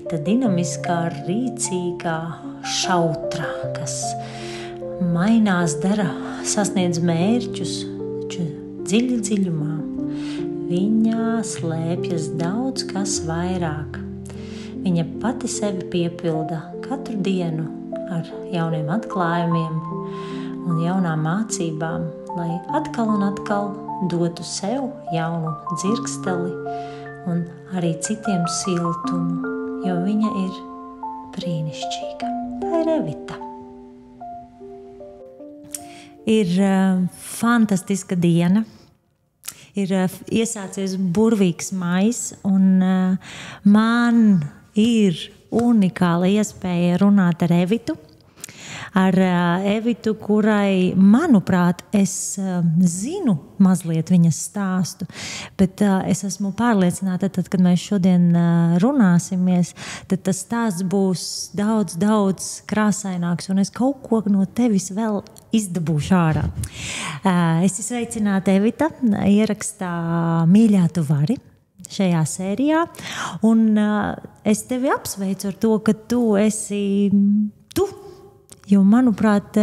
Evita, dinamiskā, rīcīgā, šautra, kas mainās, dara, sasniedz mērķus, taču dziļi dziļumā. Viņā slēpjas daudz kas vairāk. Viņa pati sevi piepilda katru dienu ar jauniem atklājumiem un jaunām mācībām, lai atkal un atkal dotu sev jaunu dzirksteli un arī citiem siltumu, jo viņa ir brīnišķīga. Tā ir Evita. Ir fantastiska diena. Ir iesācies burvīgs maijs, un man ir unikāla iespēja runāt ar Evitu. Ar Evitu, kurai, manuprāt, es zinu mazliet viņas stāstu, bet es esmu pārliecināta, tad, kad mēs šodien runāsimies, tad tas stāsts būs daudz, daudz krāsaināks, un es kaut ko no tevis vēl izdabūšu ārā. Es sveicinātu Evita ierakstā Mīļā tu vari šajā sērijā, un es tevi apsveicu ar to, ka tu esi tu. Jo, manuprāt,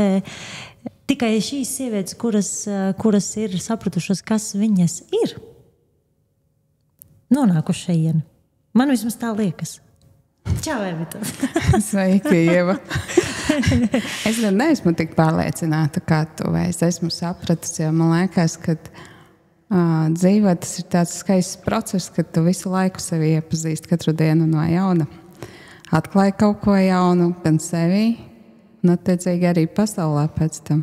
tikai šīs sievietes, kuras ir sapratušas, kas viņas ir, nonākuši šajien. Man vismaz tā liekas. Čau, Evita! Sveiki, Ieva! Es neesmu tik pārliecināta, kā tu, vai es esmu sapratusi, jo man liekas, ka dzīvot tas ir tāds skaists process, ka tu visu laiku sevi iepazīst katru dienu no jauna. Atklāji kaut ko jaunu, gan sevi, un attiecīgi arī pasaulē pēc tam.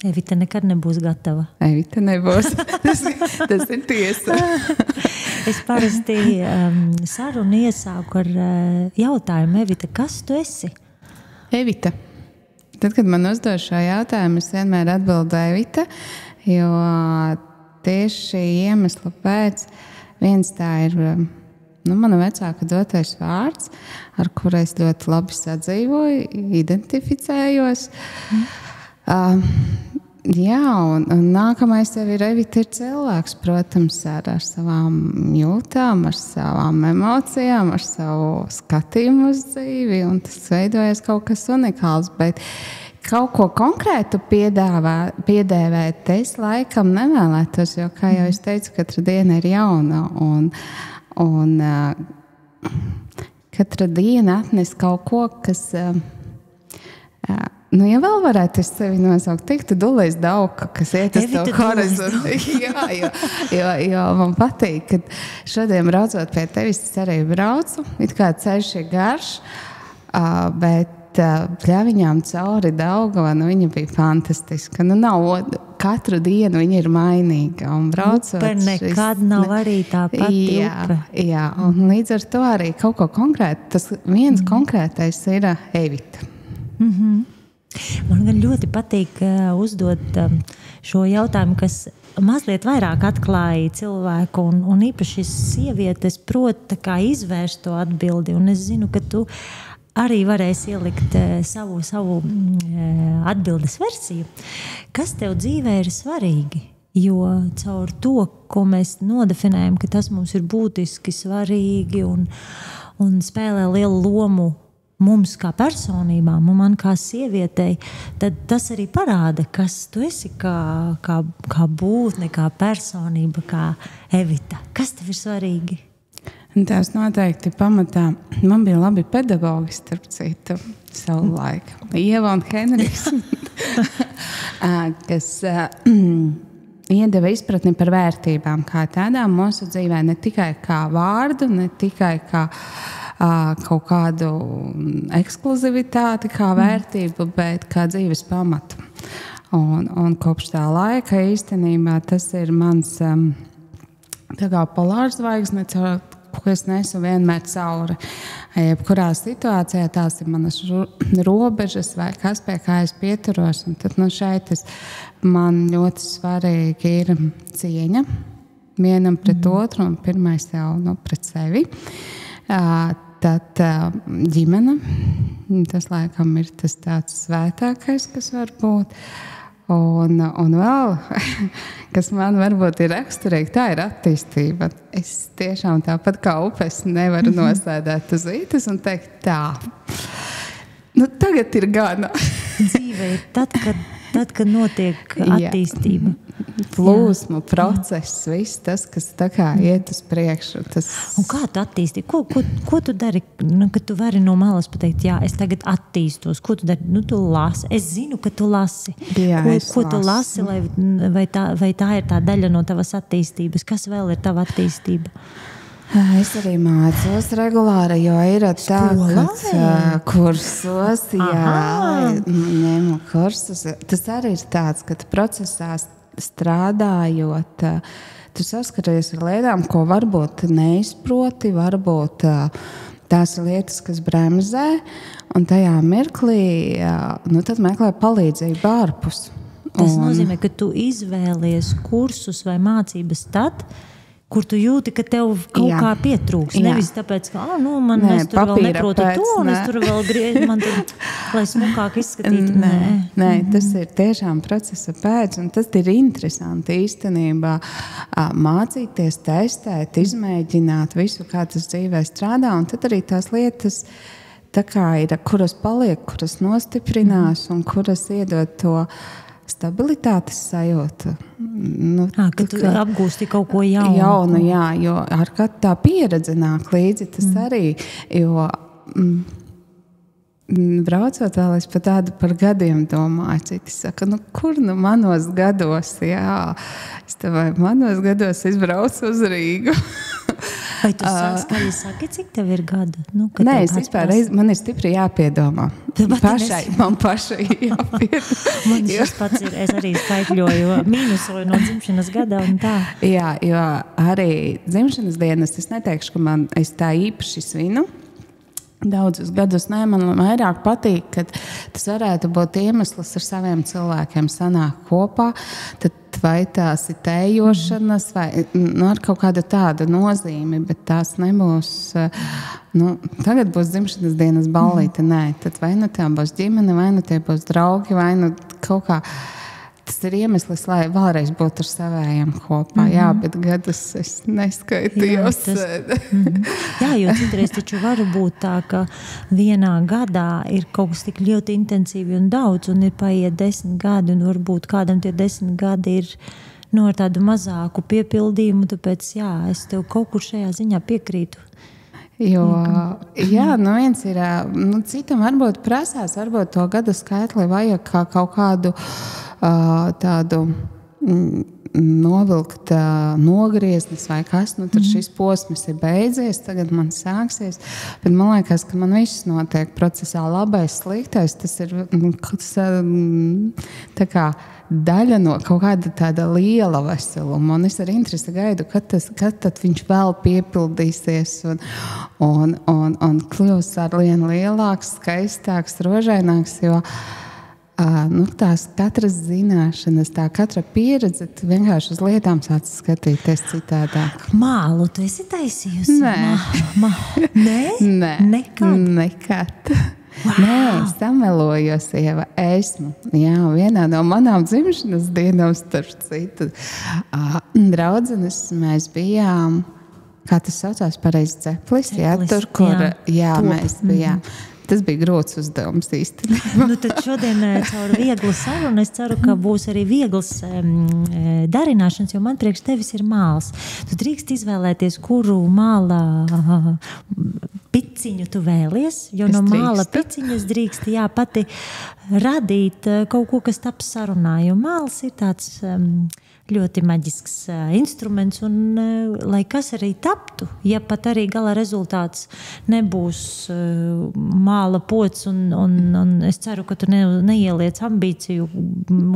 Evita nekad nebūs gatava. Evita nebūs. Tas ir tiesa. Es parasti sarunu iesāku ar jautājumu, Evita, kas tu esi? Evita. Tad, kad man uzdod šo jautājumu, es vienmēr atbildu Evita, jo tieši iemesla pēc viens tā ir mana vecāka dotais vārds, ar kuru es ļoti labi sadzīvoju, identificējos. Jā, un nākamais jau ir Evita ir cilvēks, protams, ar savām jūtām, ar savām emocijām, ar savu skatījumu uz dzīvi, un tas veidojas kaut kas unikāls, bet kaut ko konkrētu piedēvēt es laikam nevēlētos, jo, kā jau es teicu, katra diena ir jauna, un katra diena atnes kaut ko, kas, ja vēl varētu es sevi nosaukt, tiktu Dulais Dauka, kas iet uz to horizontu. Jā, jo man patīk, ka šodien braucot pie tevis, es arī braucu, it kā ceļš ir garš, bet pļaviņām cauri Daugava, viņa bija fantastiska. Katru dienu viņa ir mainīga. Un braucot upe nekad nav arī tā pati upe. Jā, un līdz ar to arī kaut ko konkrētu. Tas viens konkrētais ir Evita. Man gan ļoti patīk uzdot šo jautājumu, kas mazliet vairāk atklāja cilvēku, un īpaši sievietes prot tā kā izvērst to atbildi. Un es zinu, ka tu arī varēsi ielikt savu atbildes versiju. Kas tev dzīvē ir svarīgi? Jo caur to, ko mēs nodefinējam, ka tas mums ir būtiski svarīgi un spēlē lielu lomu mums kā personībām, un man kā sievietei, tad tas arī parāda, kas tu esi kā būtne, kā personība, kā Evita. Kas tev ir svarīgi? Tās noteikti pamatā. Man bija labi pedagogi, starp citu, savu laiku. Ieva un Henrijs, kas iedeva izpratni par vērtībām kā tādām mūsu dzīvē, ne tikai kā vārdu, ne tikai kā kaut kādu ekskluzivitāti, kā vērtību, bet kā dzīves pamatu. Un kopš tā laika īstenībā tas ir mans tā kā polārs zvaigzne, ko es nesu vienmēr cauri. Jebkurā situācijā tās ir manas robežas vai kas, pie kā es pieturos. Un tad šeit man ļoti svarīgi ir cieņa vienam pret otru un pirmais jau pret sevi. Tad ģimene, tas laikam ir tas tāds svētākais, kas var būt. Un vēl, kas man varbūt ir raksturīgi, tā ir attīstība. Es tiešām tāpat kā upes nevaru nosēdēt uz vītas un teikt tā. Tagad ir gana. Dzīve ir tad, kad notiek attīstība. Plūsmu, process, viss tas, kas tā kā iet uz priekšu. Un kā tu attīsti? Ko tu dari, kad tu vari no malas pateikt, jā, es tagad attīstos? Ko tu dari? Tu lasi. Es zinu, ka tu lasi. Jā, ko tu lasi, vai tā ir tā daļa no tavas attīstības? Kas vēl ir tava attīstība? Es arī mācos regulāri, jo ir tā, ka kursos, ņemu kursus. Tas arī ir tāds, ka procesā strādājot, tu saskaries ar lietām, ko varbūt neizproti, varbūt tās ir lietas, kas bremzē, un tajā mirklī, tad meklē palīdzību ārpus. Tas nozīmē, ka tu izvēlies kursus vai mācības tad, kur tu jūti, ka tev kaut kā pietrūks. Nevis tāpēc, ka es tur vēl neprotu to, un es tur vēl griežu, man tur, lai smukāk izskatītu. Nē, tas ir tiešām procesa pēc, un tas ir interesanti īstenībā mācīties, testēt, izmēģināt visu, kā tas dzīvē strādā, un tad arī tās lietas, tā kā ir, kuras paliek, kuras nostiprinās, un kuras iedod to stabilitātes sajūtu. Ka tu apgūsti kaut ko jaunu. Jaunu, jā, jo ar katru tā pieredze nāk līdzi tas arī, jo braucot vēl es par gadiem domāju, citi saka, kur manos gados, es manos gados izbraucu uz Rīgu. Vai tu skaļi saki, cik tev ir gadu? Nē, es vispār man ir stipri jāpiedomā. Man pašai jāpiedomā. Man šis pats ir, es arī skaitļoju, mīnusoju no dzimšanas gada un tā. Jā, jo arī dzimšanas dienas, es neteikšu, ka es tā īpaši svinu. Daudzus gadus man vairāk patīk, ka tas varētu būt iemesls ar saviem cilvēkiem sanāk kopā, tad vai tās ir tējošanas, vai ar kaut kādu tādu nozīmi, bet tās nebūs, tagad būs dzimšanas dienas ballīte, nē, tad vai tā būs ģimene, vai tie būs draugi, vai kaut kā. Tas ir iemesls, lai vēlreiz būtu ar savējiem kopā. Jā, bet gadus es neskaitījos. Jā, jo citreiz taču var būt tā, ka vienā gadā ir kaut kas tik ļoti intensīvi un daudz, un ir paiet 10 gadi, un varbūt kādam tie 10 gadi ir ar tādu mazāku piepildījumu, tāpēc jā, es tev kaut kur šajā ziņā piekrītu. Jo, jā, viens ir, citam varbūt prasās, varbūt to gadu skaitli vajag kā kaut kādu tādu novilkt nogrieznis vai kas, tad šis posms ir beidzies, tagad man sāksies, bet man liekas, ka man viss notiek procesā labais, sliktais, tas ir tā kā daļa no kaut kāda tāda liela veseluma, un es ar interesi gaidu, kad tad viņš vēl piepildīsies un kļūs ar vien lielāks, skaistāks, rožaināks, jo tās katras zināšanas, tā katra pieredze, tu vienkārši uz lietām sāc skatīties citādāk. Mālu tu esi taisījusi? Nē? Nē? Nekad. Wow. Nē, es samelojos, Ieva, esmu. Jā, vienā no manām dzimšanas dienām, starp citu, draudzenes mēs bijām, kā tas saucās pareizi, Ceplis, tur, kur mēs bijām. Tas bija grūts uzdevums īstenībā. Tad šodien caur vieglu sarunu es ceru, ka būs arī viegls darināšanas, jo man priekš tevis ir māls. Tu drīkst izvēlēties, kuru māla piciņu tu vēlies, jo no māla piciņas drīkst pati radīt kaut ko, kas taps sarunā, jo māls ir tāds ļoti maģisks instruments, un lai kas arī taptu, ja pat arī gala rezultāts nebūs māla pods, un es ceru, ka tu neieliec ambīciju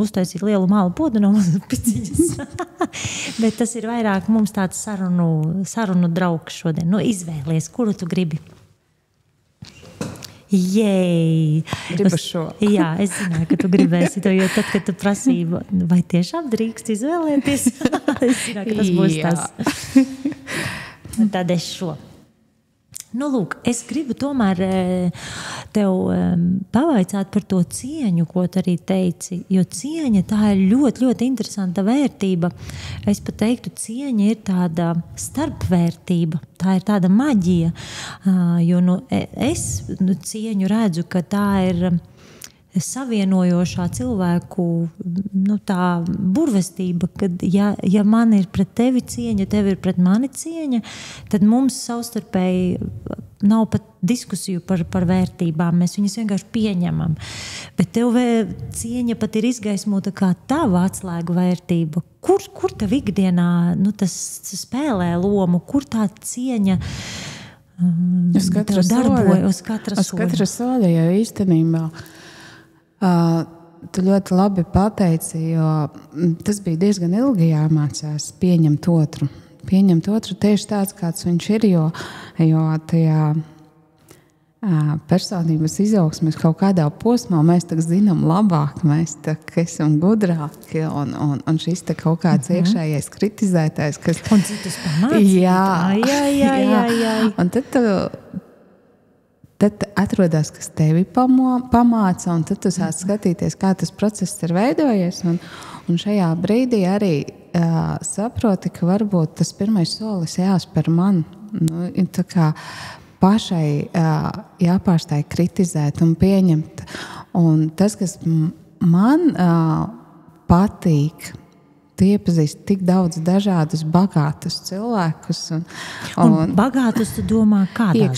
uztaisīt lielu māla podu no mazas piciņas. Bet tas ir vairāk mums tāds sarunu draugs šodien. Izvēlies, kuru tu gribi. Jēj! Gribu šo. Jā, es zināju, ka tu gribēsi to, jo tad, kad tu prasīji, vai tiešām drīkst izvēlēties, es zināju, ka tas būs tas. Tad es šo. Lūk, es gribu tomēr tev pavaicāt par to cieņu, ko tu arī teici, jo cieņa tā ir ļoti, ļoti interesanta vērtība. Es pat teiktu, cieņa ir tāda starpvērtība, tā ir tāda maģija, jo es cieņu redzu, ka tā ir savienojošā cilvēku tā burvestība, kad ja man ir pret tevi cieņa, tev ir pret mani cieņa, tad mums savstarpēji nav pat diskusiju par vērtībām, mēs viņas vienkārši pieņemam. Bet tev cieņa pat ir izgaismota kā tava atslēgu vērtība. Kur tev ikdienā tas spēlē lomu, kur tā cieņa darbojas uz katra soļa, jo īstenībā tu ļoti labi pateici, jo tas bija diezgan ilgi jāmācās pieņemt otru. Pieņemt otru tieši tāds, kāds viņš ir, jo tajā personības izaugsmes kaut kādā posmā mēs tā zinām labāk, mēs tā esam gudrāki un šis tā kaut kāds iekšējais kritizētājs, kas... Un citus pamācīt. Jā. Un tad atrodas, kas tevi pamāca, un tad tu sāc skatīties, kā tas process ir veidojies. Un šajā brīdī arī saproti, ka varbūt tas pirmais solis jāspēr man. Tā kā pašai jāpārstāj kritizēt un pieņemt. Un tas, kas man patīk, tu iepazīsti tik daudz dažādus bagātus cilvēkus. Un bagātus tu domā kādā?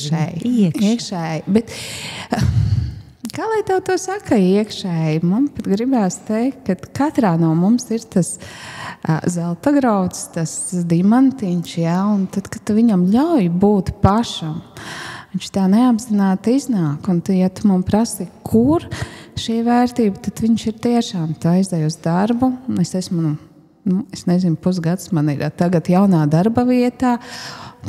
Iekšēji. Bet, kā lai tev to saka iekšēji? Man pat gribās teikt, ka katrā no mums ir tas zelta grauds, tas diamantiņš, un tad, kad tu viņam ļauj būt pašam, viņš tā neapzināti iznāk. Un ja tu man prasi, kur šī vērtība, tad viņš ir tiešām. Tu aizdeji uz darbu, es esmu... es nezinu, pusgads man ir tagad jaunā darba vietā.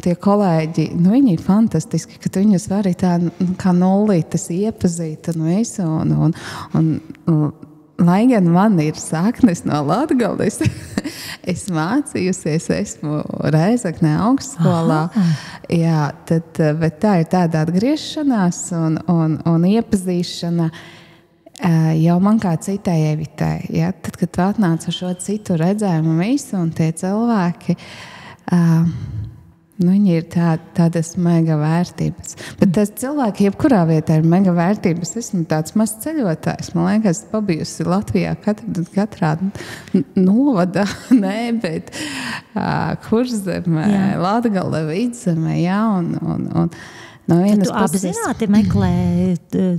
Tie kolēģi, viņi ir fantastiski, ka tu viņus vari tā kā nullītes iepazīt un visu. Lai gan man ir saknes no Latgales, es mācījusies, esmu Rēzeknē augstskolā. Jā, bet tā ir tāda atgriešanās un iepazīšana. Jau man kā citai Evitai, tad, kad tu atnāc ar šo citu redzējumu visu, un tie cilvēki, viņi ir tādas mega vērtības. Bet tas cilvēki jebkurā vietā ir mega vērtības. Esmu tāds mazs ceļotājs. Man liekas, pabijusi Latvijā katrā novadā, bet Kurzemē, Latgale, Vidzemē, un no tu apzināti meklē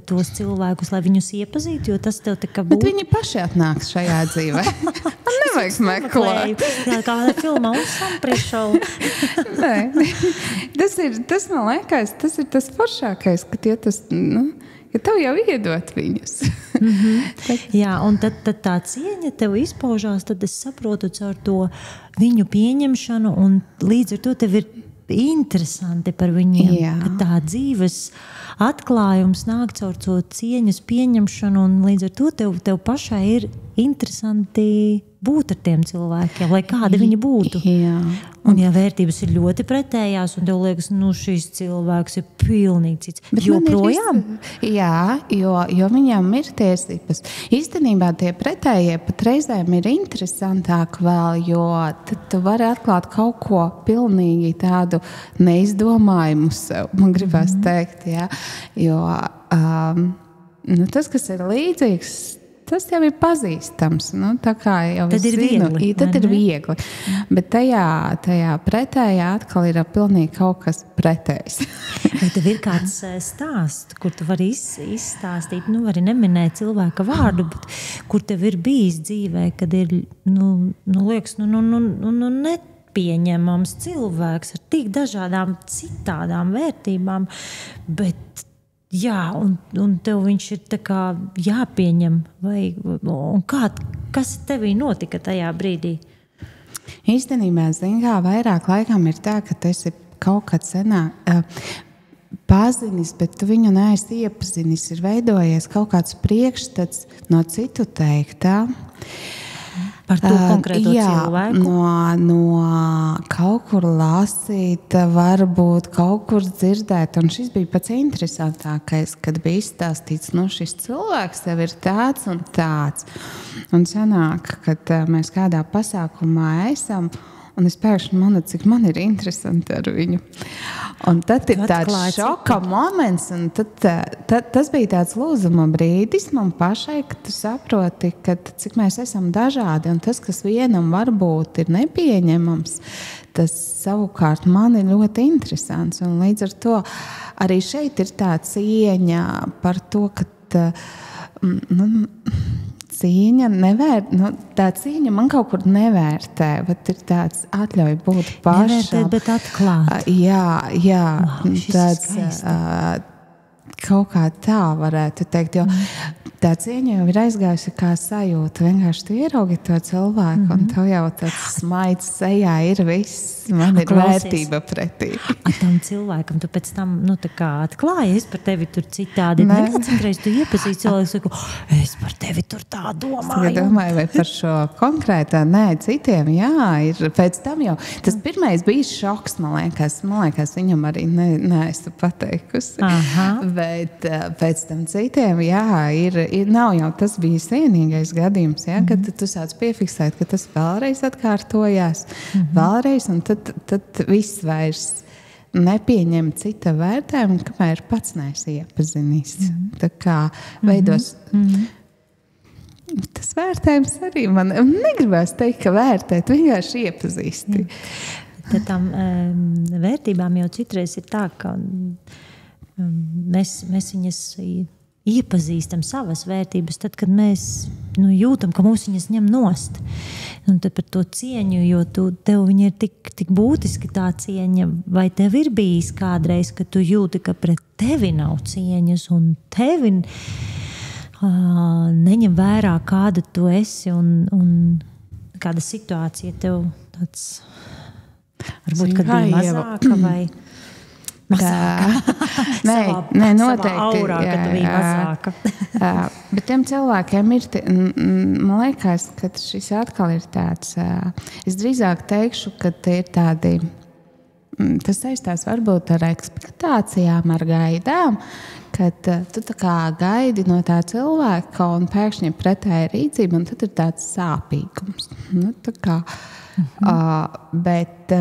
tos cilvēkus, lai viņus iepazītu, jo tas tev tā kā būtu. Bet viņi paši atnāks šajā dzīvē. Man nevajag meklēt. Jā, kā filmā un samprišau. Nē, tas man liekas, tas ir tas foršākais, ka ja tev jau iedot viņus. Jā, un tad tā cieņa tev izpaužās, tad es saprotu caur to viņu pieņemšanu, un līdz ar to tev ir interesanti par viņiem, ka tā dzīves atklājums nāk caur to cieņas pieņemšanu, un līdz ar to tev pašai ir interesanti būt ar tiem cilvēkiem, lai kādi viņi būtu. Jā. Un ja vērtības ir ļoti pretējās, un tev liekas, šis cilvēks ir pilnīgi cits. Joprojām? Jā, jo viņam ir tiesības. Īstenībā tie pretējie pat reizēm ir interesantāk vēl, jo tad tu vari atklāt kaut ko pilnīgi tādu neizdomājumu sev, man gribās teikt, jo tas, kas ir līdzīgs, tas jau ir pazīstams. Tā kā jau tad ir zinu, viegli. Tad ir viegli. Bet tajā pretējā atkal ir pilnīgi kaut kas pretējs. Vai tev ir kāds stāsts, kur tu vari izstāstīt, vari neminēt cilvēka vārdu, bet kur tev ir bijis dzīvē, kad ir, liekas, nepieņemams cilvēks ar tik dažādām citādām vērtībām, bet jā, un tev viņš ir tā kā jāpieņem. Kas tevī notika tajā brīdī? Īstenībā, vairāk laikam ir tā, ka tu esi kaut kad senāk pazinis, bet tu viņu neesi iepazinis. Ir veidojies kaut kāds priekšstats no citu teiktā. Par to konkrēto cilvēku? No kaut kur lasīt, varbūt kaut kur dzirdēt. Un šis bija pats interesantākais, kad bija izstāstīts, šis cilvēks tev ir tāds un tāds. Un sanāk, kad mēs kādā pasākumā esam, un es pēkšņi manu, cik man ir interesanti ar viņu. Un tad ir tāds šoka moments, un tad tas bija tāds lūzuma brīdis man pašai, ka tu saproti, ka cik mēs esam dažādi, un tas, kas vienam varbūt ir nepieņemams, tas savukārt man ir ļoti interesants. Un līdz ar to arī šeit ir tā cieņa par to, ka cīņa tā cīņa man kaut kur nevērtē, bet ir tāds atļauj būt pašam. Nevērtēt, bet atklāt. Jā. Tāds kaut kā tā varētu teikt, jo tā cieņa jau ir aizgājusi kā sajūta. Vienkārši tu ieraugi to cilvēku, un tev jau tāds smaids sejā ir viss. Man ir vērtība pretī. Tam cilvēkam tu pēc tam tā kā atklāji, es par tevi tur citādi. Citreiz tu iepazīsti cilvēku, saku, es par tevi tur tā domāju. Es domāju, vai par šo konkrētā, nē, citiem, jā, ir pēc tam jau. Tas pirmais bija šoks, man liekas, viņam arī neesmu pateikusi. Bet pēc tam citiem, jā, nav jau tas bijis vienīgais gadījums, jā, kad tu sāc piefiksēt, ka tas vēlreiz atkārtojās, vēlreiz, un tad viss vairs nepieņem cita vērtējumu, kamēr pats neesi iepazinis. Tā kā veidos... Tas vērtējums arī man negribas teikt, ka vērtēt, vienkārši iepazīsti. Tad tam vērtībām jau citreiz ir tā, ka mēs viņas iepazīstam savas vērtības, tad, kad mēs jūtam, ka mūs viņas ņem nost. Un tad par to cieņu, jo tev viņa ir tik būtiski tā cieņa, vai tev ir bijis kādreiz, ka tu jūti, ka pret tevi nav cieņas un tevi neņem vērā, kāda tu esi un kāda situācija tev tāds, varbūt, kad bija mazāka vai... Nē, noteikti. Aurā, kad tu biji mazāka. Bet tiem cilvēkiem ir, man liekas, ka šis atkal ir tāds, es drīzāk teikšu, ka te ir tādi, tas saistās varbūt ar ekspektācijām, ar gaidām, kad tu tā kā gaidi no tā cilvēka un pēkšņi pretēja rīcība, un tad ir tāds sāpīgums. Tā kā, bet...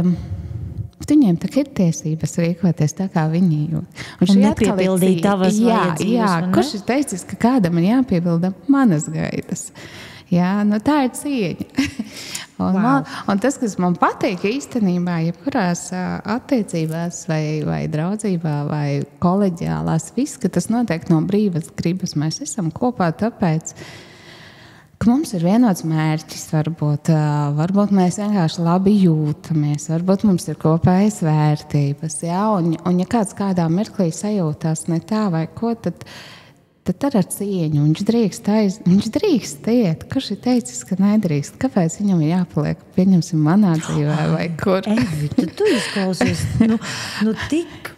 Viņiem tā ir tiesības rīkoties tā, kā viņi jūt. Un nepiepildīt tavas vajadzības. Jā, kurš ir teicis, ka kādam ir jāpiebilda manas gaidas? Jā, tā ir cieņa. Un tas, kas man patīk īstenībā, jebkurās attiecībās vai draudzībā vai koleģiālās, viss, ka tas notiek no brīvas gribas. Mēs esam kopā tāpēc, ka mums ir vienots mērķis, varbūt mēs vienkārši labi jūtamies, varbūt mums ir kopējas vērtības, jā, un ja kāds kādā mirklī sajūtās ne tā vai ko, tad ar cieņu viņš drīkst iet. Kurš ir teicis, ka nedrīkst? Kāpēc viņam ir jāpaliek, pieņemsim, manā dzīvē vai kur? Evita, tu izklausies, tik...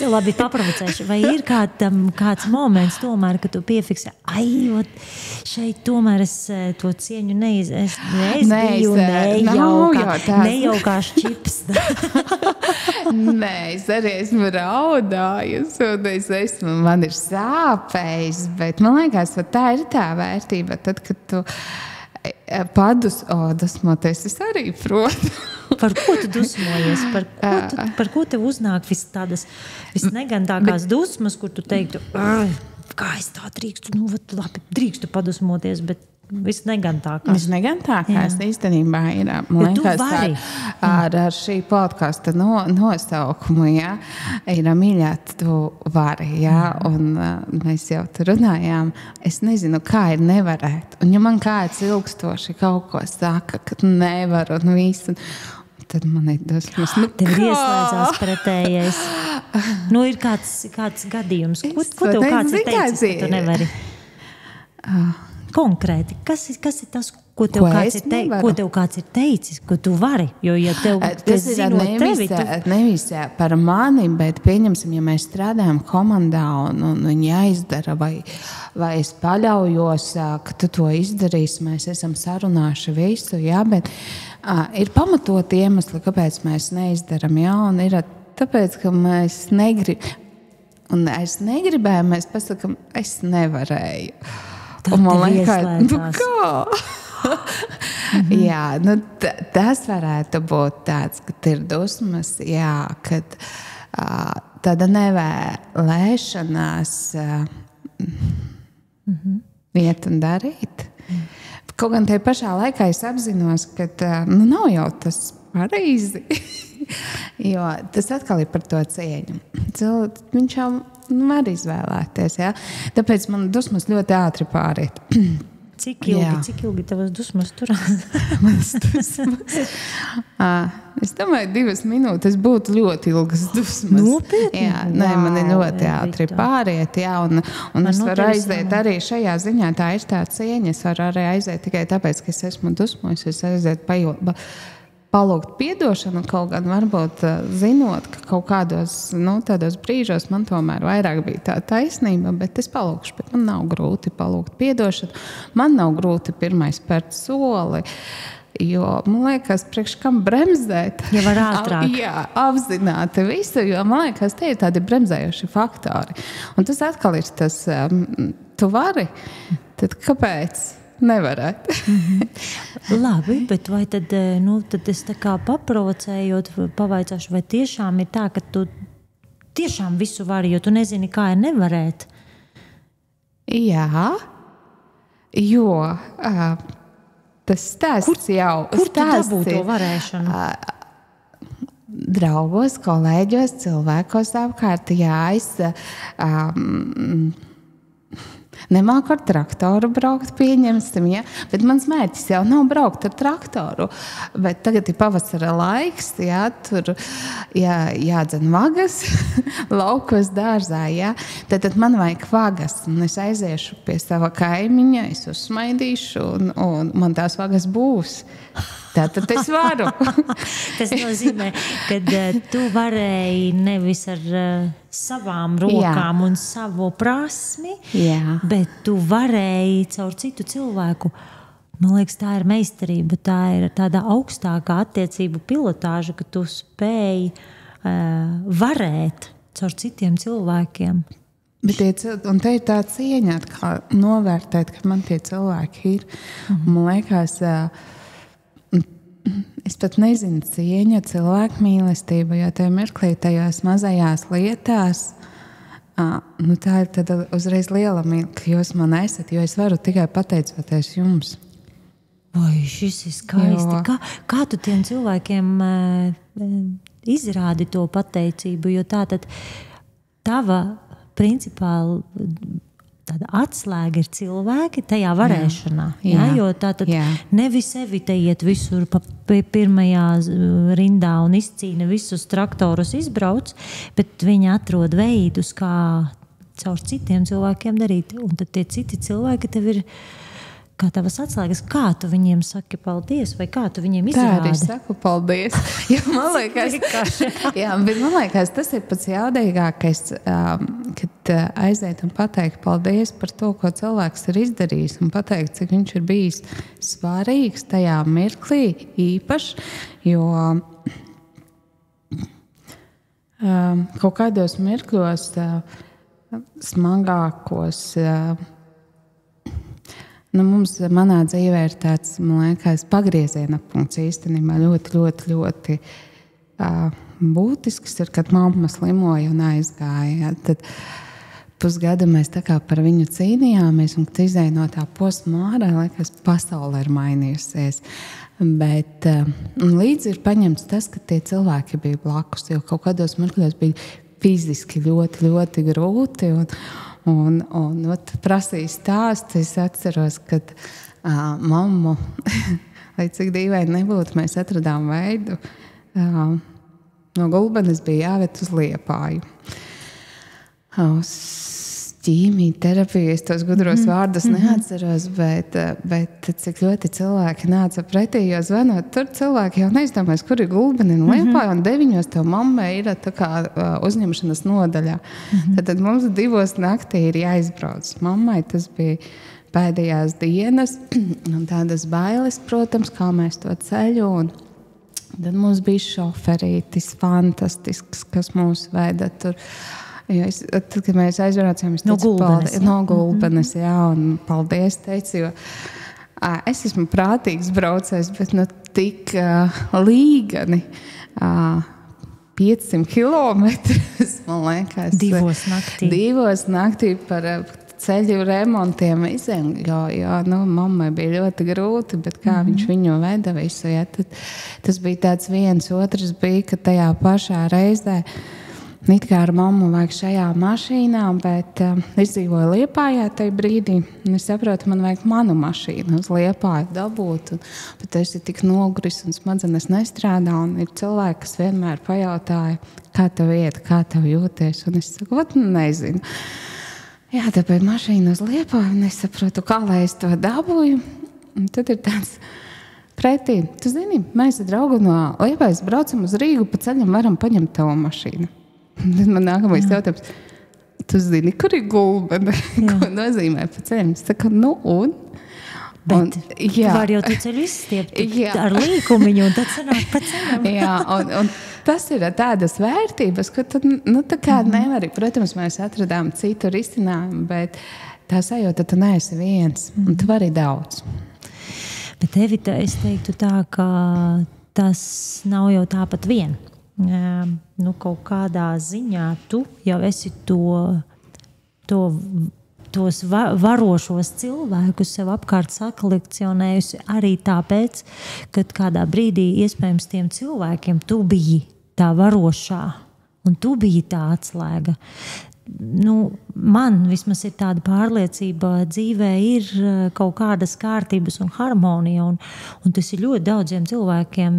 Labi, paprovocēšu. Vai ir kāds moments tomēr, ka tu piefiksē, šeit tomēr es to cieņu neizbiju, nejaukās čips. Nē, es arī esmu raudājusi, un man ir sāpējis, bet man liekas, tā ir tā vērtība, tad, kad tu dusmoties, es arī protu. Par ko tu dusmojies? Par ko tev uznāk tādas visnegantākās dusmas, kur tu teiktu, kā es tā drīkstu? Labi, drīkstu padusmoties, bet visnegantākās. Visnegantākās īstenībā ir, man liekas, ar šī podkasta nosaukumu, jā, ir mīļā, tu vari, jā, un mēs jau tur runājām. Es nezinu, kā ir nevarēt. Un ja man kāds ilgstoši kaut ko saka, ka nevar un visu, tad man ir dusmas. Tev ir ieslēdzās pretējais. Ir kāds gadījums. Ko tev kāds ir teicis, ka tu nevari? konkrēti, kas ir tas, ko tev kāds ir teicis, ko tu vari? Jo, ja tas ir nevis par mani, bet pieņemsim, ja mēs strādājam komandā un viņi aizdara, vai es paļaujos, ka tu to izdarīsi, mēs esam sarunājuši visu, jā, bet ir pamatot iemesli, kāpēc mēs neizdaram, jā, un ir tāpēc, ka mēs negribam. Un es negribēju, mēs pasakām, es nevarēju. Un man liekas, kā? Jā, tas varētu būt tāds, kad ir dusmas, jā, kad tāda nevēlēšanās iet un darīt. Kaut gan tajā pašā laikā es apzinos, ka nav jau tas pareizi. Jo tas atkal ir par to cieņu. Viņš jau var izvēlēties. Ja? Tāpēc man dusmas ļoti ātri pāriet. Cik ilgi tavas dusmas turās? Es domāju, 2 minūtes būtu ļoti ilgas dusmas. Nopietni? Jā, man ir ļoti ātri pāriet. Jā, un es varu aiziet arī šajā ziņā. Tā ir tā cieņa. Es varu arī aiziet tikai tāpēc, ka es esmu dusmojis. Es aiziet palūgt piedošanu, kaut gan varbūt zinot, ka kaut kādos tādos brīžos man tomēr vairāk bija tā taisnība, bet es palūkšu, bet man nav grūti palūgt piedošanu, man nav grūti pirmais spērt soli, jo, man liekas, priekš kam bremzēt? Ja var ātrāk. Jā, apzināti visu, jo, man liekas, tie ir tādi bremzējoši faktori. Un tas atkal ir tas, tu vari, tad kāpēc? Nevarētu. Labi, bet vai tad es tā kā paprovocējot, pavaicāšu, vai tiešām ir tā, ka tu tiešām visu vari, jo tu nezini, kā ir nevarēt? Jā, jo tas stāsts jau... Kur tu dabū to varēšanu? Draugos, kolēģos, cilvēkos apkārt, jā, nemāku ar traktoru braukt, pieņemsim, ja? Bet mans mērķis jau nav braukt ar traktoru. Bet tagad ir pavasara laiks, ja? Tur jādzen vagas laukos dārzā. Ja? Tad man vajag vagas. Un es aiziešu pie sava kaimiņa, es uzsmaidīšu un man tās vagas būs. Tātad es varu. Tas nozīmē, ka tu varēji nevis ar savām rokām un savu prasmi, bet tu varēji caur citu cilvēku. Man liekas, tā ir meistarība, tā ir tāda augstākā attiecību pilotāža, ka tu spēji varēt caur citiem cilvēkiem. Un te ir tā cieņa, kā novērtēt, ka man tie cilvēki ir. Man liekas, es pat nezinu cieņa, cilvēku mīlestība, jo tajā mirklī, tajās mazajās lietās, tā ir tad uzreiz liela mīlestība, ka jūs man esat, jo es varu tikai pateicoties jums. Vai šis ir skaisti. Kā tu tiem cilvēkiem izrādi to pateicību, jo tā tad tava principā tāda atslēga ir cilvēki tajā varēšanā. Jo tā tad nevis sevi te iet visur pa pirmajā rindā un izcīna visus traktorus izbrauc, bet viņi atrod veidus, kā caur citiem cilvēkiem darīt. Un tad tie citi cilvēki tev ir kā tavas atslēgas. Kā tu viņiem saki paldies vai kā tu viņiem izrādi? Tā arī saku paldies. Man liekas, tas ir pats jaudīgākais, kad aiziet un pateikt paldies par to, ko cilvēks ir izdarījis un pateikt, cik viņš ir bijis svarīgs tajā mirklī īpaši, jo kaut kādos mirkļos smagākos manā dzīvē ir tāds, man liekas, pagrieziena punkts īstenībā ļoti būtisks ir, kad mamma slimoja un aizgāja. Tad pusgadu mēs tā kā par viņu cīnījāmies un, kad izēja no tā posma ārā, liekas, pasaule ir mainījusies. Bet līdzi ir paņemts tas, ka tie cilvēki bija blakus, jo kaut kādos mirkļos bija fiziski ļoti grūti un prasīja stāstu. Es atceros, kad mammu, lai cik dīvaini nebūtu, mēs atradām veidu. No Gulbenes bija jāved uz Liepāju. Uz ķīmijterapija, es tos gudros vārdus neatceros, bet cik ļoti cilvēki nāca pretī, jo zvanot, tur cilvēki jau neizdomājas, kur ir Gulbeni un Liepāja, un 9 tev mammai ir tā kā uzņemšanas nodaļā. Tad mums 2 naktī ir jāizbrauc. Mammai tas bija pēdējās dienas, un tādas bailes, protams, kā mēs to ceļu, un tad mums bija šoferītis fantastisks, kas mūs veda tur. Tad, kad mēs aizbraucām, es teicu, no Gulbenes, jā, un paldies, teicu, jo es esmu prātīgs braucējs, bet tik līgani 500 kilometrus, man liekas. 2 naktī par ceļu remontiem izēm, jo mammai bija ļoti grūti, bet kā viņš viņu veda visu, tas bija tāds viens, otrs bija, ka tajā pašā reizē it kā ar mammu vajag šajā mašīnā, bet es dzīvoju Liepājā tajā brīdī, un es saprotu, man vajag manu mašīnu uz Liepāju dabūt, bet es ir tik noguris un smadzenes nestrādā, un ir cilvēki, kas vienmēr pajautāja, kā tev iet, kā tev jūties, un es saku, nezinu. Jā, tāpēc mašīna uz Liepāju, un es saprotu, kā lai es to dabūju, un tad ir tāds pretī. Tu zini, mēs ar draugu no Liepājas braucam uz Rīgu, pa ceļam varam paņemt tavu mašīnu. Tad man nākamais jautājums, tu zini, kur ir Gulbene? Ko nozīmē pa ceļam? Es saku, un? Bet var jau tu ceļu izstiept ar līkumiņu, un tad sanāk pa ceļam. Jā, un tas ir tādas vērtības, ka tu tā kā nevari. Protams, mēs atradām citu risinājumu, bet tā sajūta, tu neesi viens, un tu vari daudz. Bet, Evita, es teiktu tā, ka tas nav jau tāpat vien. Kaut kādā ziņā tu jau esi tos varošos cilvēkus sev apkārt sakolekcionējusi arī tāpēc, ka kādā brīdī iespējams tiem cilvēkiem tu biji tā varošā un tu biji tā atslēga. Man vismaz ir tāda pārliecība, dzīvē ir kaut kādas kārtības un harmonija, un tas ir ļoti daudziem cilvēkiem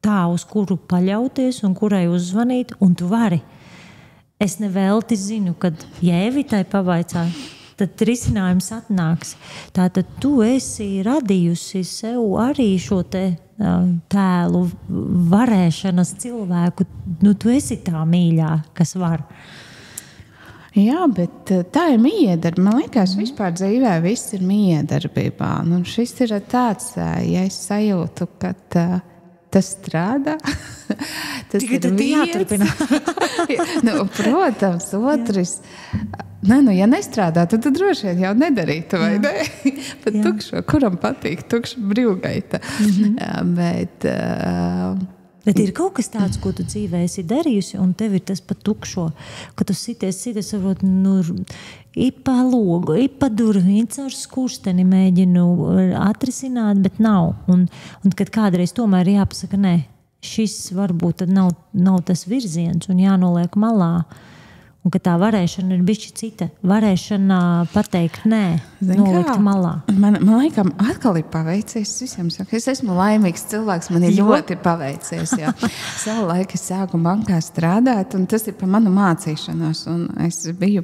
tā, uz kuru paļauties un kurai uzzvanīt, un tu vari. Es nevelti zinu, kad ja Evitai pavaicā, tad risinājums atnāks. Tātad tu esi radījusi sev arī šo tēlu varēšanas cilvēku. Tu esi tā mīļā, kas var. Jā, bet tā ir mījedarbība. Man liekas, vispār dzīvē viss ir mījedarbībā. Šis ir tāds, ja es sajūtu, ka tas strādā. Tas ir jāturpina. Protams, otrs. Ja nestrādā, tad droši vien jau nedarītu, vai ne? Bet tukšo, kuram patīk tukša brīvgaita. Bet ir kaut kas tāds, ko tu dzīvē esi darījusi, un tev ir tas pa tukšo, ka tu sities, varbūt, pa logu, pa durvīm, caur skursteni mēģinu atrisināt, bet nav. Un kad kādreiz tomēr jāpasaka, nē, šis varbūt tad nav tas virziens un jānoliek malā. Un ka tā varēšana ir bišķi cita. Varēšana pateikt nē, nolikt malā. Man laikam atkal ir paveicies. Visiem saka, es esmu laimīgs cilvēks, man ir ļoti paveicies. Savu laiku es sāku bankā strādāt, un tas ir par manu mācīšanos. Un es biju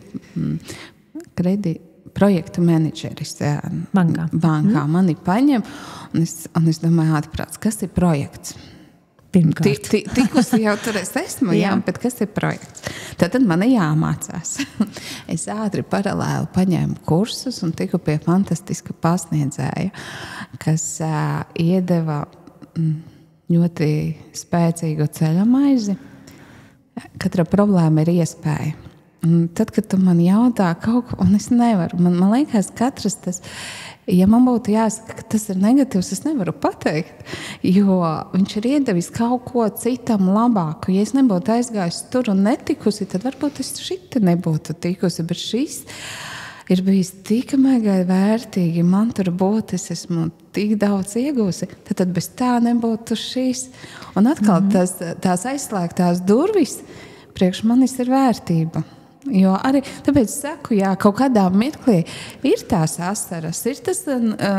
projektu menedžeris bankā. Mani paņem, un es domāju, ātrprāts, kas ir projekts? Tikusi jau tur es esmu, bet kas ir projekts? Tad man ir jāmācās. Es ātri paralēli paņēmu kursus un tiku pie fantastiska pasniedzēja, kas iedeva ļoti spēcīgu ceļamaizi. Katra problēma ir iespēja. Un tad, kad tu man jautā kaut ko, un es nevaru, man liekas, katrs tas, ja man būtu jāsaka, ka tas ir negatīvs, es nevaru pateikt, jo viņš ir iedevis kaut ko citam labāku. Ja es nebūtu aizgājusi tur un netikusi, tad varbūt es šita nebūtu tikusi, bet šis ir bijis tik mega vērtīgi. Man tur būt, es esmu tik daudz iegūsi, tad bez tā nebūtu šis. Un atkal tās aizslēgtās durvis priekš manis ir vērtība. Jo arī tāpēc saku, jā, kaut kādā mirklī ir tās asaras, ir tas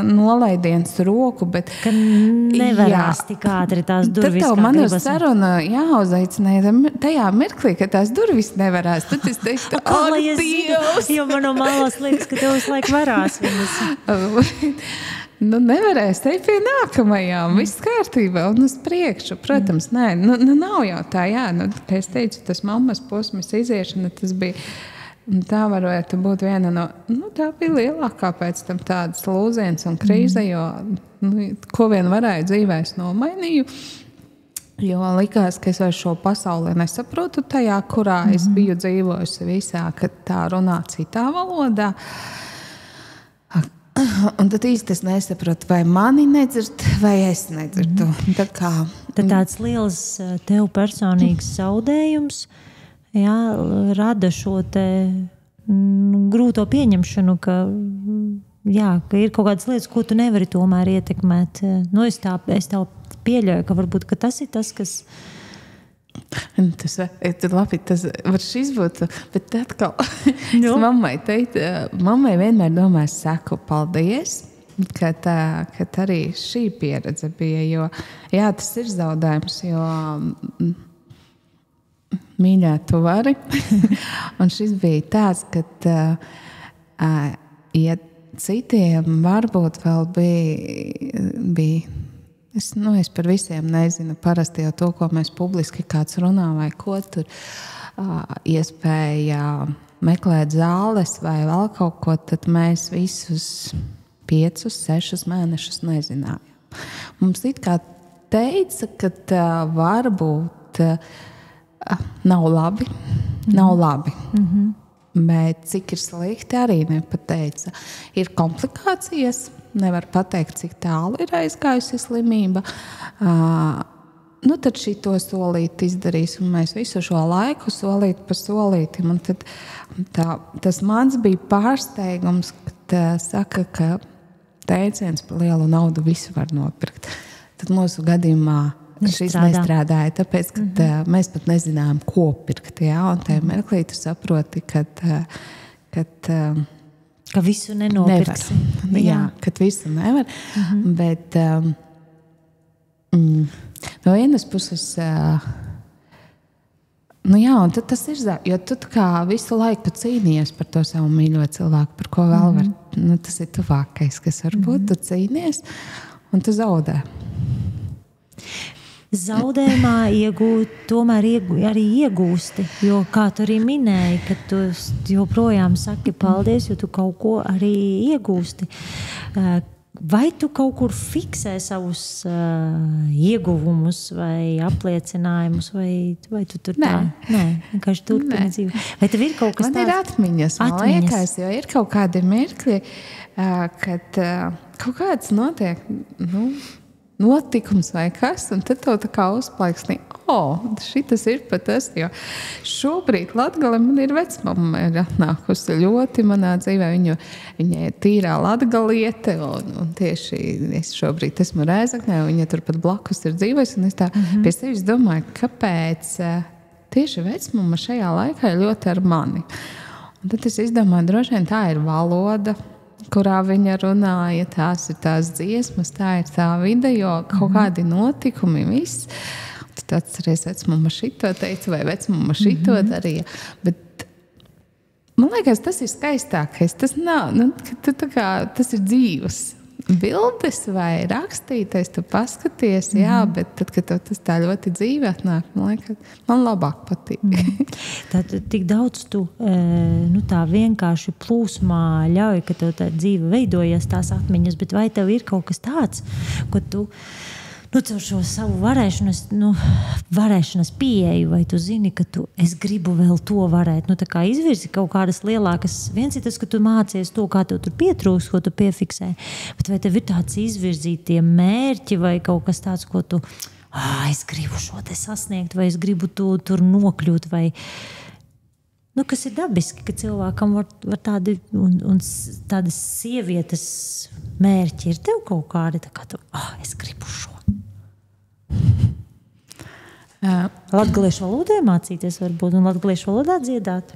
nolaidiens roku, bet ka nevarās tik ātri tās durvis. Tad tev man uz sarunu jāuzaicināja tajā mirklī, ka tās durvis nevarās. Tad es teiktu, Dievs! Jo man no malas liekas, ka tev uz laiku varās viņas. Nevarēs teikt pie nākamajām, viss kārtībā un uz priekšu. Protams, nē, nav jau tā, jā. Kā es teicu, tas mammas posmas iziešana, tas bija, tā varētu būt viena no, tā bija lielākā pēc tam tādas lūziens un krīze, jo, ko vien varēju dzīvēs nomainīju. Jo likās, ka es vairs šo pasauli nesaprotu tajā, kurā es biju dzīvojusi visā, kad tā runā citā valodā. Un tad īsti es nesaprotu, vai mani nedzird, vai es nedzirdu. Tad tāds liels tev personīgs zaudējums, jā, rada šo te grūto pieņemšanu, ka ir kaut kādas lietas, ko tu nevari tomēr ietekmēt. Es tev pieļauju, ka varbūt ka tas ir tas, kas... Tas var šis būt, bet atkal mammai vienmēr domāju, saku paldies, ka arī šī pieredze bija, jo jā, tas ir zaudējums, jo mīļā tu vari, un šis bija tāds, ka ja citiem varbūt vēl bija es par visiem nezinu. Parasti jau to, ko mēs publiski kāds runā vai ko tur iespēja meklēt zāles vai vēl kaut ko, tad mēs visus 5-6 mēnešus nezinājām. Mums it kā teica, ka varbūt nav labi. Bet cik ir slikti, arī nepateica. Ir komplikācijas. Nevar pateikt, cik tālu ir aizgājusi slimība. Tad šito solīti izdarīs, un mēs visu šo laiku solīt pa solītim. Un tad tas mans bija pārsteigums, kad saka, ka teiciens par lielu naudu visu var nopirkt. Tad mūsu gadījumā šis nestrādāja, tāpēc, ka mēs pat nezinājām, ko pirkt. Jā? Un tajā mirklī tu saproti, ka visu nenopirksi. Jā, kad visu nevar. Bet no vienas puses, un tad tas ir, jo tu kā visu laiku cīnījies par to savu mīļo cilvēku, par ko vēl var, tas ir tuvākais, kas var būt, tu cīnies, un tu zaudē. Zaudējumā tomēr arī iegūsti, jo, kā tu arī minēji, ka tu joprojām saki paldies, jo tu kaut ko arī iegūsti. Vai tu kaut kur fiksē savus ieguvumus vai apliecinājumus, vai tu tur tā? Nē, vienkārši turpini dzīvi. Vai tev ir kaut kas tāds? Man ir atmiņas, man liekas, jo ir kaut kādi mirkļi, kad kaut kāds notiek, notikums vai kas, un tad tev tā kā uzplaiksnī, šitas ir pat tas, jo šobrīd Latgale man ir vecmama, ir atnākusi ļoti manā dzīvē, viņa ir tīrā latgaliete, un tieši es šobrīd esmu Rēzaknē, un viņa turpat blakus ir dzīvojusi, un es tā pie sevis domāju, kāpēc tieši vecmama šajā laikā ir ļoti ar mani. Un tad es izdomāju, droši vien tā ir valoda, kurā viņa runāja, tās ir tās dziesmas, tā ir tā vide, jo kaut kādi notikumi, viss. Tad atceries, vecmama šito teica, vai vecmama šito darīja. Bet man liekas, tas ir skaistākais. Tas nav, tas ir dzīves. Bildes vai rakstītais, tu paskaties, jā, bet tad, kad tas tā ļoti dzīve atnāk, man liekas, man labāk patīk. Tad tik daudz tu tā vienkārši plūsmā ļauj, ka tev tā dzīve veidojas tās atmiņas, bet vai tev ir kaut kas tāds, ko tu caur šo savu varēšanas pieeju, vai tu zini, ka es gribu vēl to varēt, tā kā izvirzi kaut kādas lielākas, viens ir tas, ka tu mācies to, kā tev tur pietrūks, ko tu piefiksē, bet vai tev ir tāds izvirzītie mērķi vai kaut kas tāds, ko tu, es gribu šo te sasniegt, vai es gribu tur nokļūt, vai, kas ir dabiski, ka cilvēkam var tādi, un tādas sievietes mērķi ir tev kaut kādi, tā kā tu, es gribu šo. Latgaliešu valodā mācīties varbūt un latgaliešu valodā dziedāt?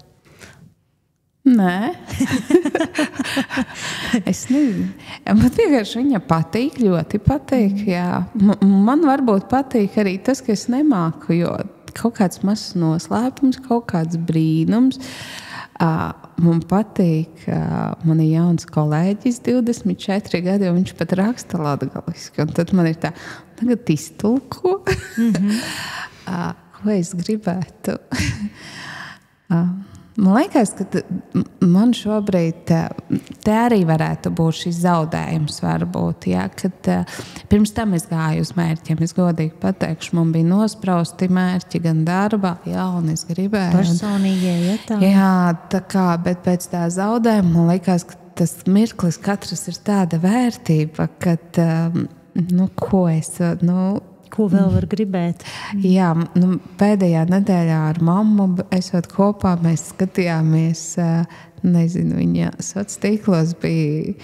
Nē. Es nezinu. Man vienkārši viņa patīk, ļoti patīk. Jā. Man varbūt patīk arī tas, ka es nemāku, jo kaut kāds mazs noslēpums, kaut kāds brīnums. Man patīk, man ir jauns kolēģis, 24 gadi, un viņš pat raksta latgaliski. Un tad man ir tā, tagad iztulko. Ko es gribētu? Man liekas, ka man šobrīd te arī varētu būt šis zaudējums varbūt, ja, kad pirms tam es gāju uz mērķiem. Es godīgi pateikšu, man bija nosprausti mērķi gan darbā, jā, un es gribēju. Personīgie, ja tā. Jā, tā kā, bet pēc tā zaudējuma man liekas, ka tas mirklis katrs ir tāda vērtība, kad, ko es, Ko vēl var gribēt? Jā, pēdējā nedēļā ar mammu esot kopā, mēs skatījāmies, nezinu, viņa sociālos tīklos bija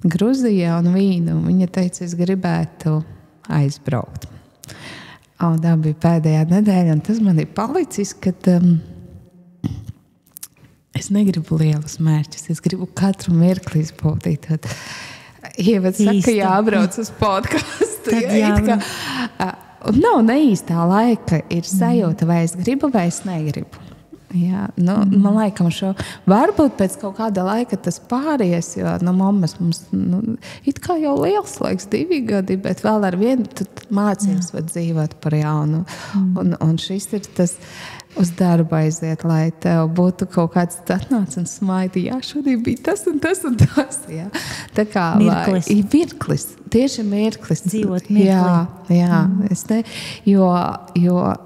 Gruzija un vīnu. Viņa teica, es gribētu aizbraukt. Un tā bija pēdējā nedēļa, un tas man ir palicis, kad es negribu lielus mērķus, es gribu katru mirkli izbaudīt. Ievad saka, jābrauc uz podcastu. Nav neīstā laika, ir sajūta, vai es gribu, vai es negribu. Jā, man laikam varbūt pēc kaut kāda laika tas pāries, jo mammas mums it kā jau liels laiks, 2 gadi, bet vēl ar vienu mācības var dzīvot par jaunu. Un šis ir tas uz darbu aiziet, lai tev būtu kaut kāds atnāc un smaidi. Jā, šodien bija tas un tas un tas. Jā. Tā kā mirklis. Tieši mirklis. Dzīvot mirkli. Jā. Jo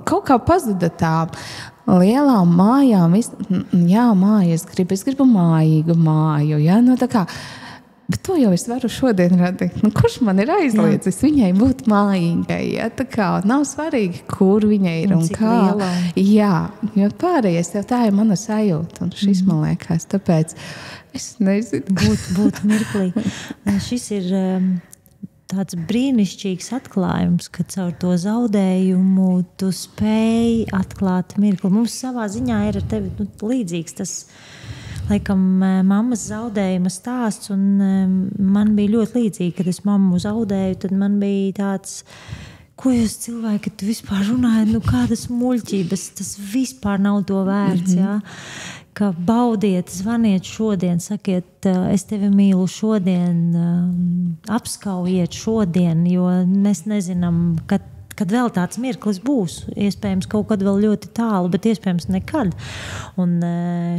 kaut kā pazuda tām lielām mājām. Jā, māja, es gribu mājīgu māju. Jā, tā kā, bet to jau es varu šodien radīt. Kurš man ir aizliedzis viņai būt mājīgai? Ja? Tā kā nav svarīgi, kur viņa ir un kā. Lielā. Jā, jo pārējais jau tā ir mana sajūta. Un šis man liekas, tāpēc es nezinu. Būt mirklī. Šis ir tāds brīnišķīgs atklājums, ka caur to zaudējumu tu spēj atklāt mirkli. Mums savā ziņā ir ar tevi līdzīgs tas, laikam, mammas zaudējuma stāsts, un man bija ļoti līdzīgi, kad es mammu zaudēju, tad man bija tāds, ko jūs cilvēki, tu vispār runājat, kādas muļķības, tas vispār nav to vērts, jā. Ka baudiet, zvaniet šodien, sakiet, es tevi mīlu šodien, apskaujiet šodien, jo mēs nezinām, kad vēl tāds mirklis būs. Iespējams, kaut kad vēl ļoti tālu, bet iespējams nekad. Un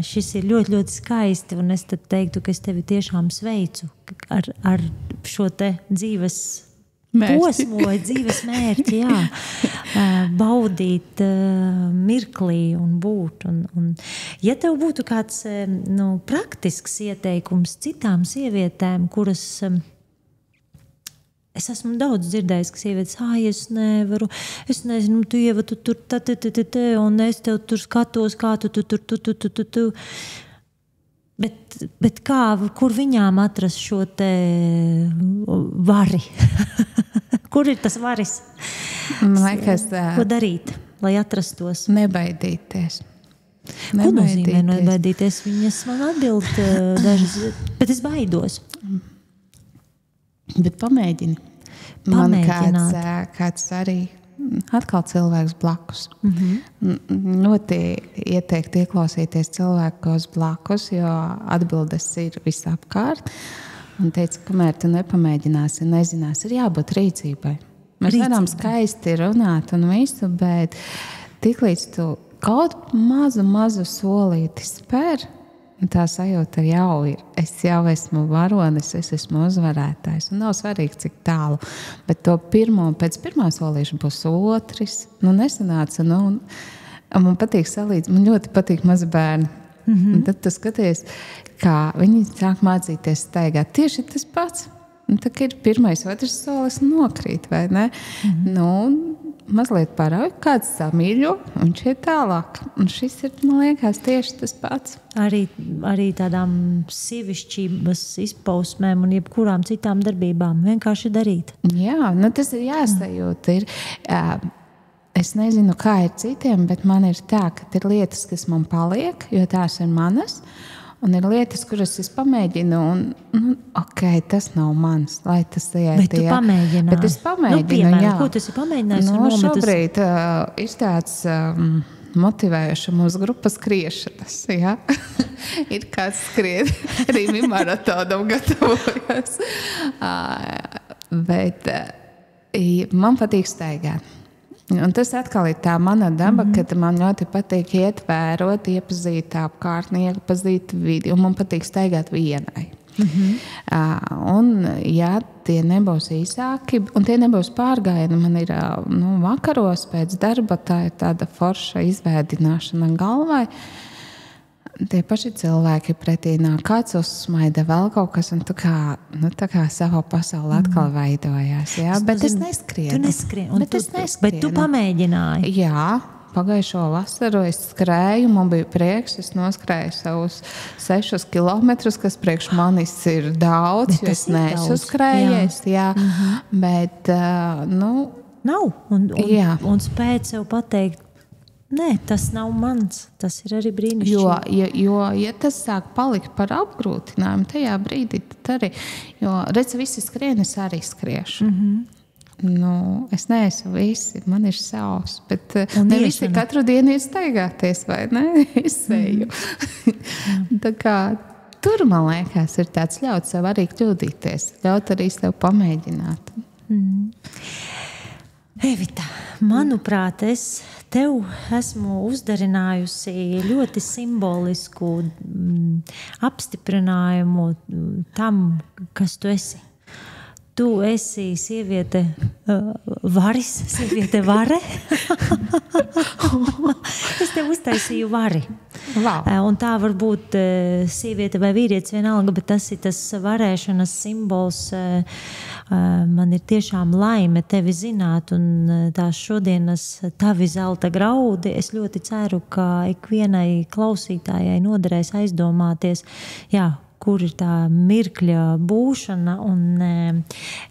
šis ir ļoti, ļoti skaisti, un es tad teiktu, ka es tevi tiešām sveicu ar šo te dzīves posmu vai dzīves mērķi, jā. Baudīt mirklī un būt. Un, ja tev būtu kāds praktisks ieteikums citām sievietēm, kuras es esmu daudz dzirdējis, ka sievietes, es nevaru, es nezinu, tu Ieva, tu tur, un es tev tur skatos, kā tu tur. Bet kā, kur viņām atrast šo te vari? Kur ir tas varis? Man liekas, ko darīt, lai atrastos? Nebaidīties. Ko nozīmē nebaidīties? Viņas man atbild dažas, bet es baidos. Bet pamēģini. Man kāds arī atkal cilvēks blakus. Ļoti ieteiktu ieklausīties cilvēkos blakus, jo atbildes ir visapkārt. Un teica, kamēr tu nepamēģināsi, nezināsi, ir jābūt rīcībai. Mēs varam skaisti runāt un visu, bet tiklīdz tu kaut mazu solīti spēr, tā sajūta jau ir. Es jau esmu varonis, es esmu uzvarētājs. Un nav svarīgi, cik tālu. Bet to pēc pirmā solīša būs otrs. Nesanāca. Man patīk salīdzināt. Man ļoti patīk mazi bērni. Un tad tu skaties, kā viņi sāk mācīties staigāt. Tieši tas pats. Un tā ir pirmais, otrs solis nokrīt, vai ne? Mazliet parauj, kāds samīļo, un šeit tālāk. Un šis ir, man liekas, tieši tas pats. Arī tādām sievišķības izpausmēm un jebkurām citām darbībām vienkārši darīt. Jā, tas ir jāsajūt. es nezinu, kā ir citiem, bet man ir tā, ka ir lietas, kas man paliek, jo tās ir manas. Un ir lietas, kuras es pamēģinu, un tas nav mans, lai tas iet. Bet tu pamēģināji. Bet es pamēģinu, piemēram, jā. Ko tu esi pamēģinājis? Šobrīd ir tāds motivējoša mūsu grupas skriešanas, jā. Ir kāds skrien, Rīmi maratonam gatavojas. Bet man patīk staigāt. Un tas atkal ir tā mana daba, kad man ļoti patīk iet vērot, iepazīt apkārtni, iepazīt vidi, un man patīk staigāt vienai. Un, ja tie nebūs īsāki, un tie nebūs pārgājieni, man ir vakaros pēc darba, tā ir tāda forša izvēdināšana galvai. Tie paši cilvēki pretī nāk, kāds uzsmaida vēl kaut kas, un tā kā sava pasaule atkal veidojās. Jā? Bet es neskrienu. Tu neskrien. Bet tu pamēģināji. Jā, pagājušo vasaru es skrēju, man bija prieks, es noskrēju savus 6 kilometrus, kas priekš manis ir daudz, jo es neesmu skrējies. Jā. Bet, Nav. Un spēt sev pateikt, nē, tas nav mans. Tas ir arī brīnišķīgi. Jo ja tas sāk palikt par apgrūtinājumu, tajā brīdī tad arī, jo redz, visi skrien, es arī skriešu. Es neesmu visi, man ir savs, bet ne visi katru dienu ir staigāties, vai ne? Es eju. Tā kā tur, man liekas, ir tāds ļaut sev arī kļūdīties, ļaut arī sev pamēģināt. Evita, manuprāt, es tev esmu uzdarinājusi ļoti simbolisku apstiprinājumu tam, kas tu esi. Tu esi sieviete varis, sieviete vare. Es tev uztaisīju vari. Wow. Un tā var būt sieviete vai vīrietis vienalga, bet tas ir tas varēšanas simbols. Man ir tiešām laime tevi zināt, un tās šodienas tavi zelta graudi. Es ļoti ceru, ka ikvienai klausītājai noderēs aizdomāties, kur ir tā mirkļa būšana, un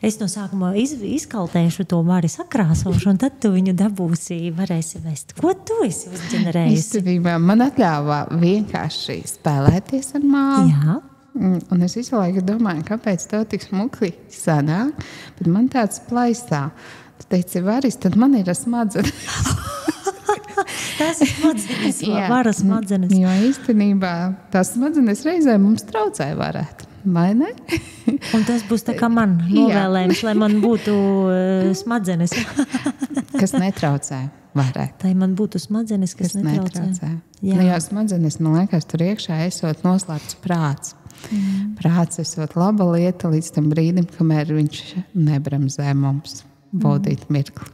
es no sākuma izkaltēšu to vari sakrāsošu, un tad tu viņu dabūsi, varēsi vest. Ko tu esi uzģenerējusi? Īstenībā man atļāvā vienkārši spēlēties ar mālu. Jā. Un es visu laiku domāju, kāpēc tev tik smukli sanāk, bet man tāds plaisā. Tu teici, varis, tad man ir smadzenes. Tas ir smadzenes, varas smadzenes. Jo īstenībā tās smadzenes reizē mums traucē varēt, vai ne? Un tas būs tā kā man novēlējums, lai man būtu smadzenes. Kas netraucē varēt. Tai man būtu smadzenes, kas netraucē. Jo smadzenes, man liekas, tur iekšā esot noslēpts prāts. Prāts esot laba lieta līdz tam brīdim, kamēr viņš nebremzē mums baudīt mirkli.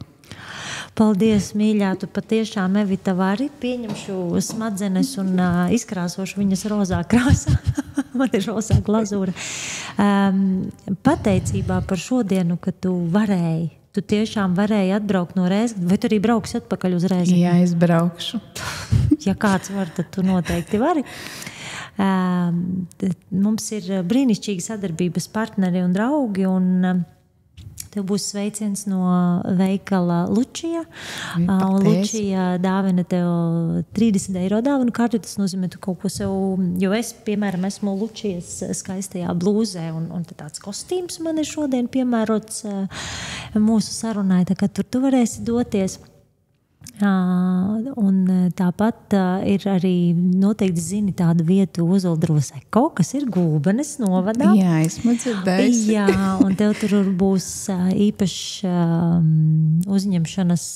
Paldies, mīļā, tu patiešām, Evita, vari pieņemšu smadzenes un izkrāsošu viņas rozā krāsā. Man ir rozā glazūra. Pateicībā par šodienu, ka tu varēji. Tu tiešām varēji atbraukt no Rēzeknes, vai tu arī brauksi atpakaļ uz Rēzekni? Jā, es braukšu. Ja kāds var, tad tu noteikti vari. Mums ir brīnišķīgi sadarbības partneri un draugi, un tev būs sveiciens no veikala Lučija. Lučija dāvina tev 30 eiro dāvanu karti. Tas nozīmē, tu kaut ko sev, jo es, piemēram, esmu Lučijas skaistajā blūzē, un tāds kostīms man ir šodien piemērots mūsu sarunai, tā kā tur tu varēsi doties. Un tāpat ir arī noteikti zini tādu vietu Ozoldrovas Eko, kas ir Gulbenes novadā. Jā, esmu dzirdējusi. Jā, un tev tur būs īpašs uzņemšanas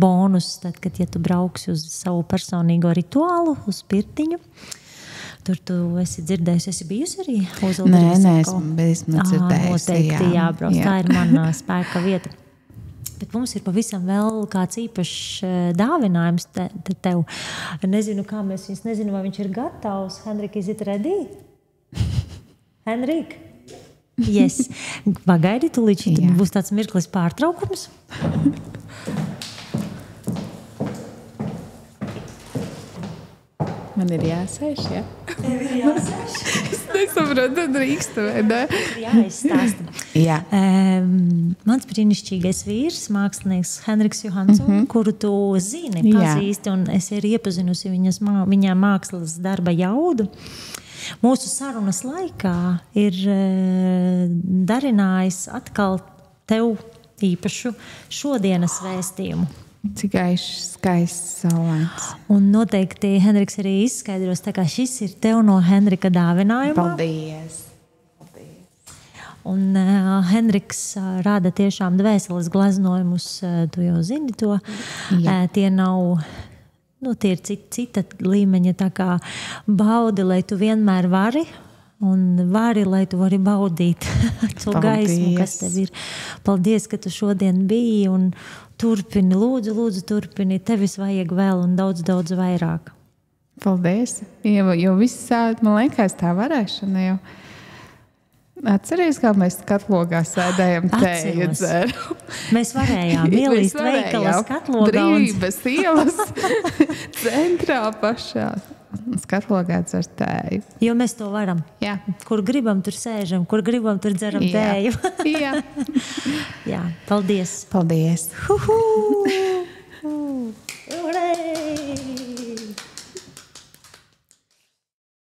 bonus, tad, kad ja tu brauksi uz savu personīgo rituālu, uz pirtiņu. Tur tu esi dzirdējusi, esi bijusi arī Ozoldrovas Eko? Nē, esmu dzirdējusi. Noteikti jābrauc, tā ir mana spēka vieta. Bet mums ir pavisam vēl kāds īpašs dāvinājums tev. Nezinu, kā mēs viņus, nezinu, vai viņš ir gatavs. Henrik, is it ready? Henrik? Yes. Pagaidi, tu līdz šī būs tāds mirklis pārtraukums. Man ir jāsēž, jā? Tev ir jāsēž? nesaprotu, tad drīkstu, vai ne? Jāizstāsta. Jā. Mans brīnišķīgais vīrs, mākslinieks Henriks Johansson, kuru tu zini, pazīsti, un es ir iepazinusi viņā mākslas darba jaudu. Mūsu sarunas laikā ir darinājis atkal tev īpašu šodienas vēstījumu. Cik skaists saulēns. Un noteikti Henriks arī izskaidros, tā kā šis ir tev no Henrika dāvinājumā. Paldies! Un Henriks rāda tiešām dvēseles gleznojumus, tu jau zini to. Tie nav, tie ir cita līmeņa, tā kā baudi, lai tu vienmēr vari, un vari, lai tu vari baudīt to gaismu, kas tev ir. Paldies, ka tu šodien biji, un turpini, lūdzu, turpini. Tevis vajag vēl un daudz vairāk. Paldies. Jo viss, man liekas, tā varēšana jau. Atceries, kā mēs skatlogā sēdējam tēju dzeru? Mēs varējām ielīst veikala skatlogā. Brīvības ielas centrā pašā. Skatlogā dzer tēju. Jo mēs to varam. Jā. Kur gribam, tur sēžam, kur gribam, tur dzeram tēju. Jā. Jā, paldies. Paldies. Urei!